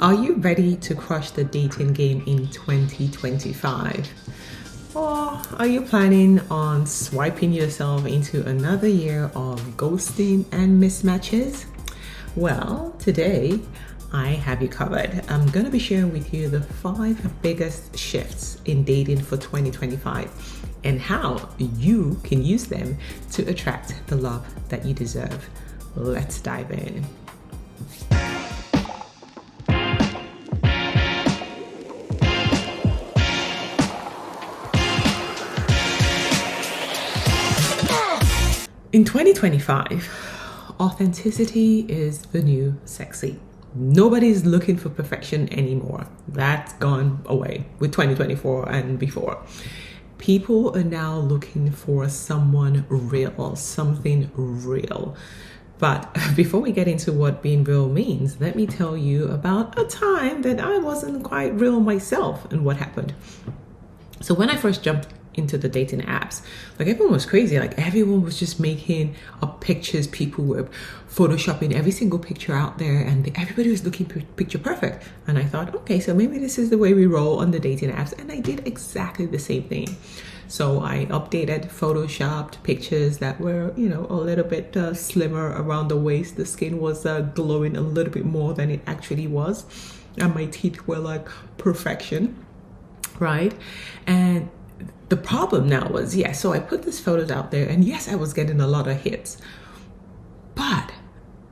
Are you ready to crush the dating game in 2025? Or are you planning on swiping yourself into another year of ghosting and mismatches? Well, today I have you covered. I'm going to be sharing with you the 5 biggest shifts in dating for 2025 and how you can use them to attract the love that you deserve. Let's dive in. In 2025, authenticity is the new sexy. Nobody's looking for perfection anymore. That's gone away with 2024 and before. People are now looking for someone real, something real. But before we get into what being real means, let me tell you about a time that I wasn't quite real myself and what happened. So when I first jumped into the dating apps, like everyone was crazy. Like everyone was just making up pictures. People were photoshopping every single picture out there, and everybody was looking picture perfect. And I thought, okay, so maybe this is the way we roll on the dating apps. And I did exactly the same thing. So I updated, photoshopped pictures that were, a little bit slimmer around the waist. The skin was glowing a little bit more than it actually was, and my teeth were like perfection, right? And the problem now was, so I put these photos out there, and yes, I was getting a lot of hits, but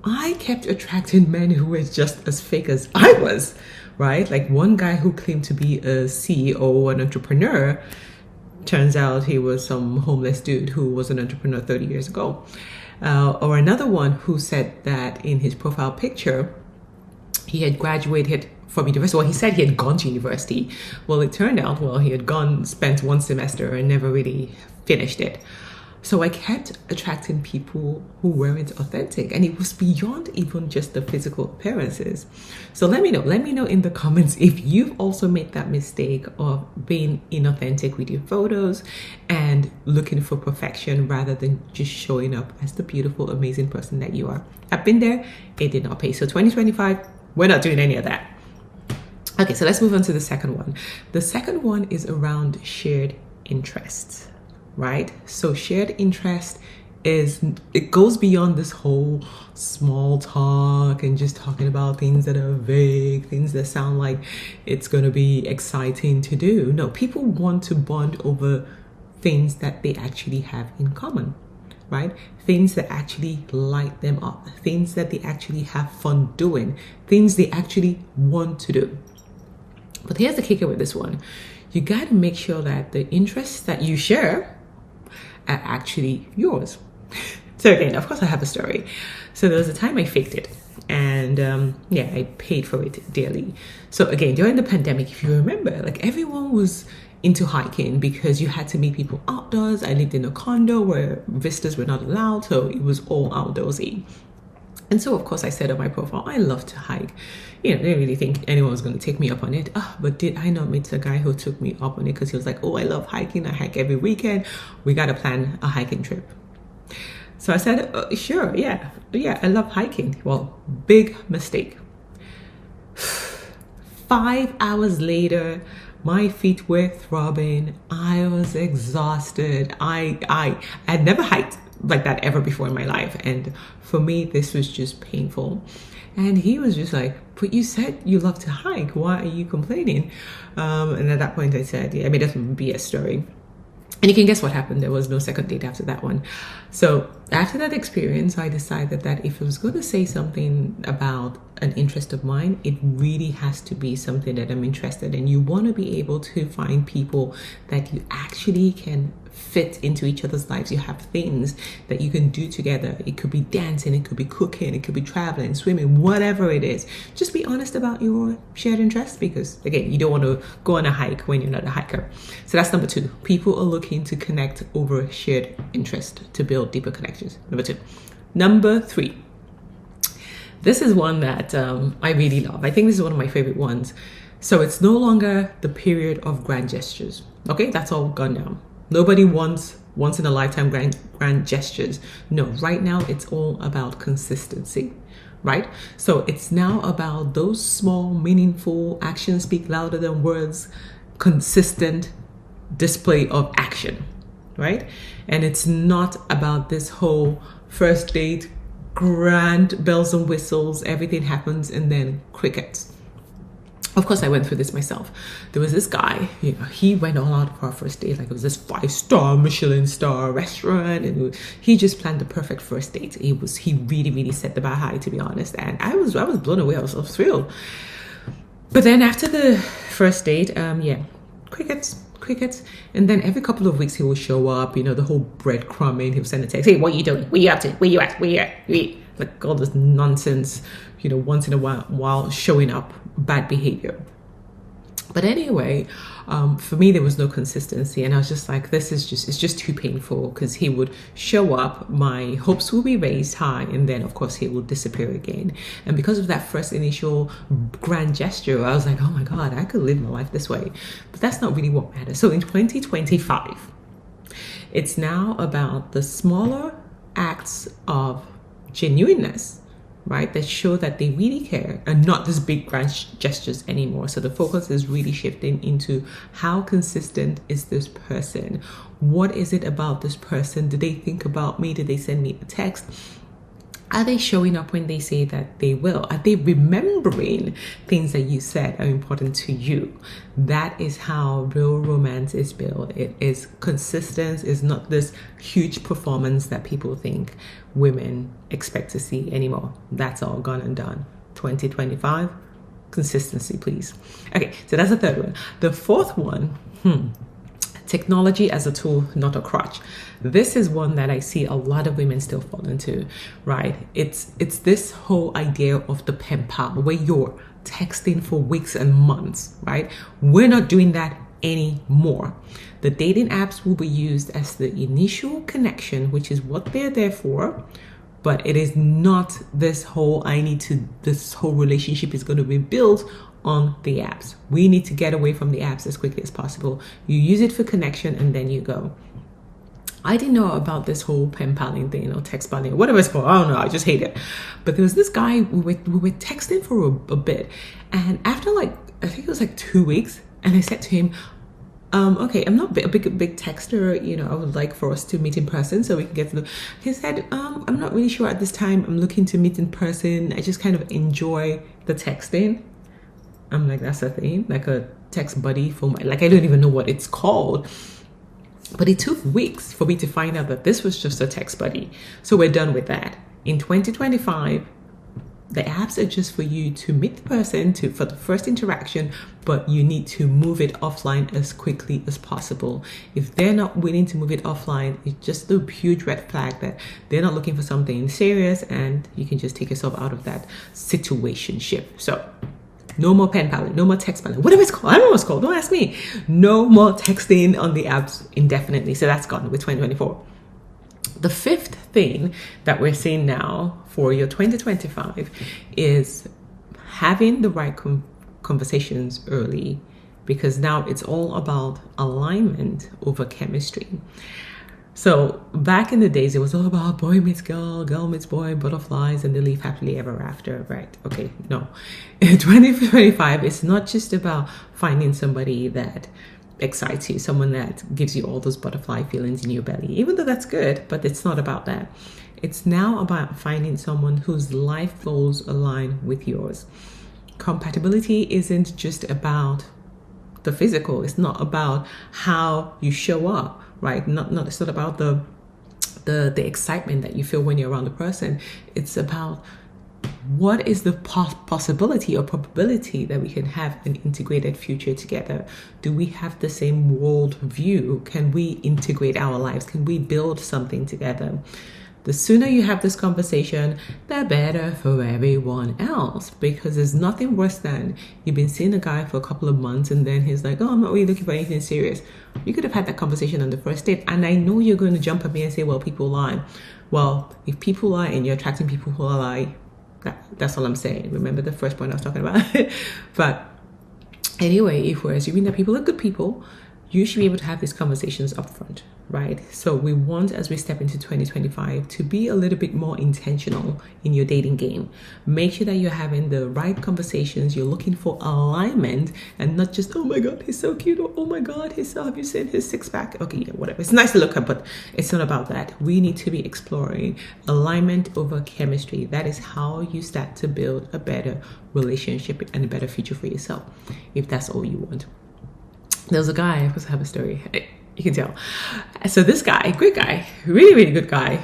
I kept attracting men who were just as fake as I was, right? Like one guy who claimed to be a CEO, an entrepreneur, turns out he was some homeless dude who was an entrepreneur 30 years ago. Or another one who said that in his profile picture, he had graduated from university. Well, he said he had gone to university. Well, it turned out, he had spent one semester and never really finished it. So I kept attracting people who weren't authentic, and it was beyond even just the physical appearances. So let me know in the comments if you've also made that mistake of being inauthentic with your photos and looking for perfection rather than just showing up as the beautiful, amazing person that you are. I've been there. It did not pay. So 2025, we're not doing any of that. Okay, so let's move on to the second one. The second one is around shared interests, right? So shared interest it goes beyond this whole small talk and just talking about things that are vague, things that sound like it's going to be exciting to do. No, people want to bond over things that they actually have in common, right? Things that actually light them up, things that they actually have fun doing, things they actually want to do. But here's the kicker with this one. You got to make sure that the interests that you share are actually yours. So again, of course I have a story. So there was a time I faked it, and I paid for it dearly. So again, during the pandemic, if you remember, like everyone was into hiking because you had to meet people outdoors. I lived in a condo where visitors were not allowed, so it was all outdoorsy. And so, of course, I said on my profile, I love to hike. I didn't really think anyone was going to take me up on it. But did I not meet a guy who took me up on it because he was like, oh, I love hiking. I hike every weekend. We got to plan a hiking trip. So I said, sure, yeah, I love hiking. Well, big mistake. 5 hours later, my feet were throbbing. I was exhausted. I had never hiked like that ever before in my life, and for me this was just painful. And he was just like, but you said you love to hike, why are you complaining? And at that point I said, I made a BS story. And you can guess what happened. There was no second date after that one. So after that experience, I decided that if I was going to say something about an interest of mine, it really has to be something that I'm interested in. You want to be able to find people that you actually can fit into each other's lives. You have things that you can do together. It could be dancing, it could be cooking, it could be traveling, swimming, whatever it is. Just be honest about your shared interests, because again, you don't want to go on a hike when you're not a hiker. So that's number 2. People are looking to connect over shared interest to build deeper connections. Number 2. Number 3. This is one that I really love. I think this is one of my favorite ones. So it's no longer the period of grand gestures. Okay, that's all gone now. Nobody wants once in a lifetime grand gestures. No, right now it's all about consistency, right? So it's now about those small, meaningful actions speak louder than words, consistent display of action, right? And it's not about this whole first date, grand bells and whistles, everything happens, and then crickets. Of course, I went through this myself. There was this guy, he went all out for our first date. Like, it was this 5-star Michelin star restaurant, and he just planned the perfect first date. He really, really set the bar high, to be honest. And I was blown away. I was thrilled. But then after the first date, crickets. And then every couple of weeks he will show up, the whole breadcrumbing. He'll send a text, hey, what are you doing? Where you up to? Where you at? Where you at? Like all this nonsense, once in a while showing up, bad behavior. But anyway, for me, there was no consistency. And I was just like, it's just too painful, because he would show up, my hopes will be raised high, and then of course he will disappear again. And because of that first initial grand gesture, I was like, oh my God, I could live my life this way. But that's not really what matters. So in 2025, it's now about the smaller acts of genuineness, right, that show that they really care, and not these big grand gestures anymore. So the focus is really shifting into how consistent is this person? What is it about this person? Did they think about me? Did they send me a text? Are they showing up when they say that they will? Are they remembering things that you said are important to you? That is how real romance is built. It is consistent. It's not this huge performance that people think women expect to see anymore. That's all gone and done. 2025, consistency, please. Okay, so that's the third one. The fourth one, technology as a tool, not a crutch. This is one that I see a lot of women still fall into, right? It's this whole idea of the pen pal, where you're texting for weeks and months, right? We're not doing that anymore. The dating apps will be used as the initial connection, which is what they're there for. But it is not this whole this whole relationship is going to be built on the apps. We need to get away from the apps as quickly as possible. You use it for connection, and then you go. I didn't know about this whole pen paling thing, or text paling, whatever it's called. I don't know. I just hate it. But there was this guy, we were texting for a bit. And after I think it was 2 weeks, and I said to him, okay, I'm not a big texter, I would like for us to meet in person so we can get to know. He said, I'm not really sure at this time. I'm looking to meet in person. I just kind of enjoy the texting. I'm like, that's a thing, like a text buddy for I don't even know what it's called. But it took weeks for me to find out that this was just a text buddy. So we're done with that. In 2025, the apps are just for you to meet the person for the first interaction, but you need to move it offline as quickly as possible. If they're not willing to move it offline, it's just a huge red flag that they're not looking for something serious, and you can just take yourself out of that situationship. So no more pen paling, no more text paling, whatever it's called. I don't know what it's called. Don't ask me. No more texting on the apps indefinitely. So that's gone with 2024. The fifth thing that we're seeing now for your 2025 is having the right conversations early, because now it's all about alignment over chemistry. So back in the days, it was all about boy meets girl, girl meets boy, butterflies, and they live happily ever after, right? Okay, no. In 2025, it's not just about finding somebody that excites you, someone that gives you all those butterfly feelings in your belly, even though that's good, but it's not about that. It's now about finding someone whose life goals align with yours. Compatibility isn't just about the physical. It's not about how you show up, right? It's not about the excitement that you feel when you're around the person. It's about what is the possibility or probability that we can have an integrated future together. Do we have the same world view? Can we integrate our lives? Can we build something together? The sooner you have this conversation, the better for everyone else, because there's nothing worse than you've been seeing a guy for a couple of months and then he's like, oh, I'm not really looking for anything serious. You could have had that conversation on the first date, and I know you're going to jump at me and say, well, people lie. Well, if people lie and you're attracting people who lie, that's all I'm saying. Remember the first point I was talking about? But anyway, if we're assuming that people are good people, you should be able to have these conversations upfront, right? So we want, as we step into 2025, to be a little bit more intentional in your dating game. Make sure that you're having the right conversations. You're looking for alignment and not just, oh my God, he's so cute, or oh my God, have you seen his six pack? Okay, yeah, whatever. It's nice to look at, but it's not about that. We need to be exploring alignment over chemistry. That is how you start to build a better relationship and a better future for yourself, if that's all you want. There was a guy, I have a story, you can tell. So this guy, great guy, really, really good guy.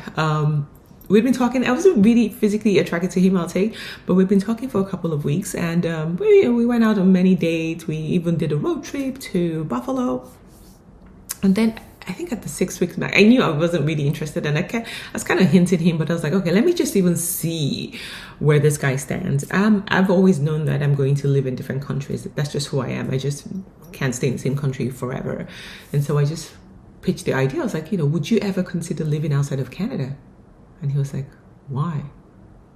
We've been talking, I wasn't really physically attracted to him, I'll say, but we've been talking for a couple of weeks, and we went out on many dates. We even did a road trip to Buffalo. And then I think at the 6 weeks back, I knew I wasn't really interested, and I was kind of hinting him, but I was like, okay, let me just even see where this guy stands. I've always known that I'm going to live in different countries. That's just who I am. I just can't stay in the same country forever. And so I just pitched the idea. I was like, would you ever consider living outside of Canada? And he was like, why?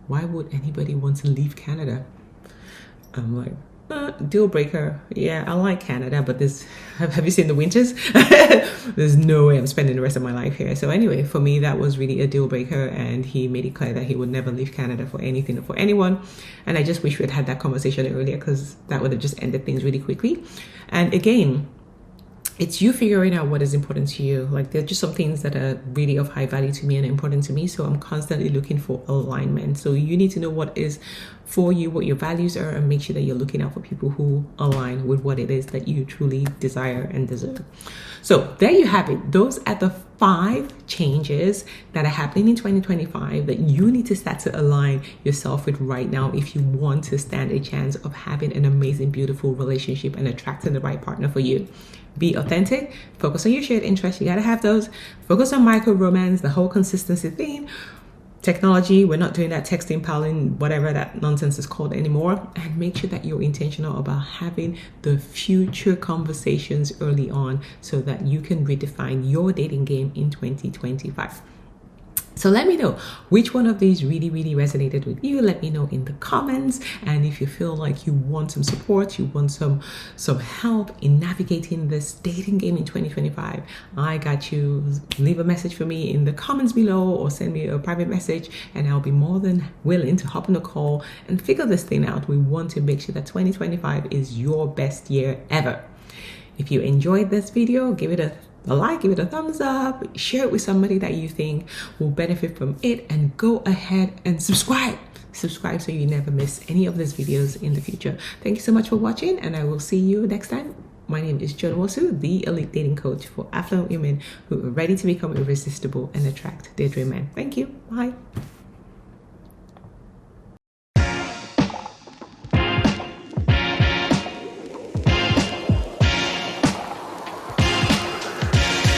Why would anybody want to leave Canada? I'm like, deal breaker. Yeah, I like Canada, but have you seen the winters? There's no way I'm spending the rest of my life here. So anyway, for me, that was really a deal breaker, and he made it clear that he would never leave Canada for anything or for anyone. And I just wish we had had that conversation earlier, because that would have just ended things really quickly. And again, it's you figuring out what is important to you. Like, there are just some things that are really of high value to me and important to me. So I'm constantly looking for alignment. So you need to know what is for you, what your values are, and make sure that you're looking out for people who align with what it is that you truly desire and deserve. So there you have it. Those are the 5 changes that are happening in 2025 that you need to start to align yourself with right now if you want to stand a chance of having an amazing, beautiful relationship and attracting the right partner for you. Be authentic, focus on your shared interests. You got to have those. Focus on micro romance, the whole consistency thing. Technology, we're not doing that texting, palling, whatever that nonsense is called anymore. And make sure that you're intentional about having the future conversations early on so that you can redefine your dating game in 2025. So let me know which one of these really, really resonated with you. Let me know in the comments. And if you feel like you want some support, you want some help in navigating this dating game in 2025, I got you. Leave a message for me in the comments below, or send me a private message, and I'll be more than willing to hop on a call and figure this thing out. We want to make sure that 2025 is your best year ever. If you enjoyed this video, give it a like, give it a thumbs up, share it with somebody that you think will benefit from it, and go ahead and subscribe so you never miss any of these videos in the future. Thank you so much for watching, and I will see you next time. My name is Joan Wosu, the elite dating coach for affluent women who are ready to become irresistible and attract their dream man. Thank you. Bye.